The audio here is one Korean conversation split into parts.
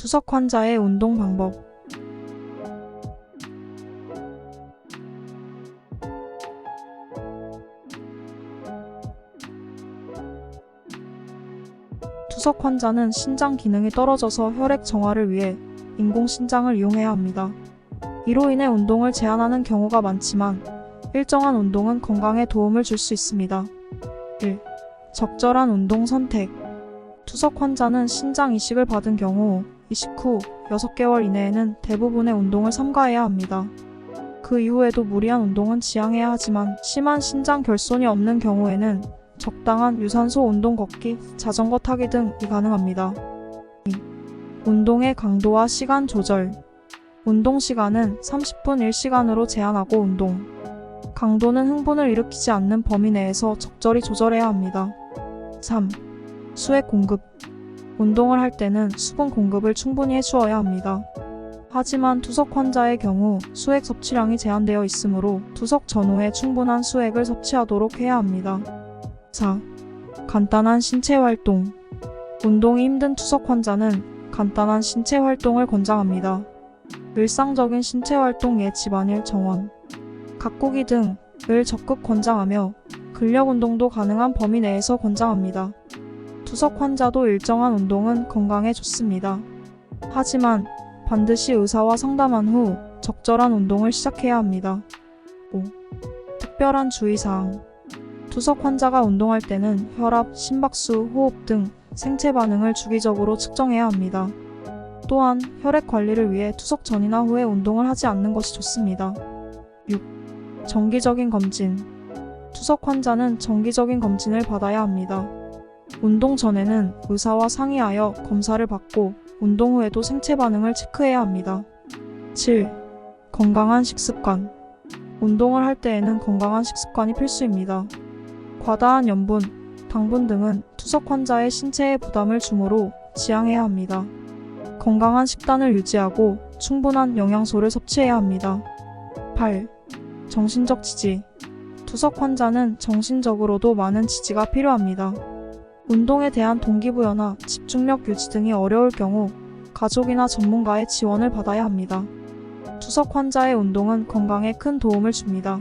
투석 환자의 운동 방법. 투석 환자는 신장 기능이 떨어져서 혈액 정화를 위해 인공신장을 이용해야 합니다. 이로 인해 운동을 제한하는 경우가 많지만 일정한 운동은 건강에 도움을 줄 수 있습니다. 1. 적절한 운동 선택. 투석 환자는 신장 이식을 받은 경우 이식 후 6개월 이내에는 대부분의 운동을 삼가해야 합니다. 그 이후에도 무리한 운동은 지양해야 하지만 심한 신장 결손이 없는 경우에는 적당한 유산소 운동 걷기, 자전거 타기 등이 가능합니다. 2. 운동의 강도와 시간 조절. 운동 시간은 30분 1시간으로 제한하고 운동 강도는 흥분을 일으키지 않는 범위 내에서 적절히 조절해야 합니다. 3. 수액 공급. 운동을 할 때는 수분 공급을 충분히 해주어야 합니다. 하지만 투석 환자의 경우 수액 섭취량이 제한되어 있으므로 투석 전후에 충분한 수액을 섭취하도록 해야 합니다. 4. 간단한 신체 활동. 운동이 힘든 투석 환자는 간단한 신체 활동을 권장합니다. 일상적인 신체 활동 예 집안일 정원, 가꾸기 등을 적극 권장하며 근력 운동도 가능한 범위 내에서 권장합니다. 투석 환자도 일정한 운동은 건강에 좋습니다. 하지만 반드시 의사와 상담한 후 적절한 운동을 시작해야 합니다. 5. 특별한 주의사항. 투석 환자가 운동할 때는 혈압, 심박수, 호흡 등 생체 반응을 주기적으로 측정해야 합니다. 또한 혈액 관리를 위해 투석 전이나 후에 운동을 하지 않는 것이 좋습니다. 6. 정기적인 검진. 투석 환자는 정기적인 검진을 받아야 합니다. 운동 전에는 의사와 상의하여 검사를 받고 운동 후에도 생체 반응을 체크해야 합니다. 7. 건강한 식습관. 운동을 할 때에는 건강한 식습관이 필수입니다. 과다한 염분, 당분 등은 투석 환자의 신체에 부담을 주므로 지양해야 합니다. 건강한 식단을 유지하고 충분한 영양소를 섭취해야 합니다. 8. 정신적 지지. 투석 환자는 정신적으로도 많은 지지가 필요합니다. 운동에 대한 동기부여나 집중력 유지 등이 어려울 경우 가족이나 전문가의 지원을 받아야 합니다. 투석 환자의 운동은 건강에 큰 도움을 줍니다.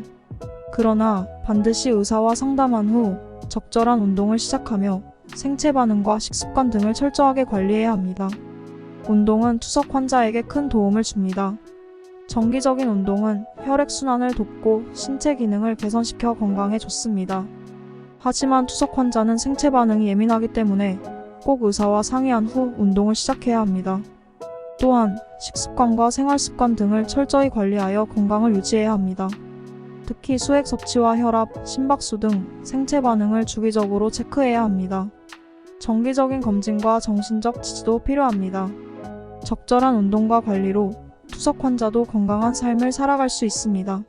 그러나 반드시 의사와 상담한 후 적절한 운동을 시작하며 생체 반응과 식습관 등을 철저하게 관리해야 합니다. 운동은 투석 환자에게 큰 도움을 줍니다. 정기적인 운동은 혈액순환을 돕고 신체 기능을 개선시켜 건강에 좋습니다. 하지만 투석 환자는 생체 반응이 예민하기 때문에 꼭 의사와 상의한 후 운동을 시작해야 합니다. 또한 식습관과 생활습관 등을 철저히 관리하여 건강을 유지해야 합니다. 특히 수액 섭취와 혈압, 심박수 등 생체 반응을 주기적으로 체크해야 합니다. 정기적인 검진과 정신적 지지도 필요합니다. 적절한 운동과 관리로 투석 환자도 건강한 삶을 살아갈 수 있습니다.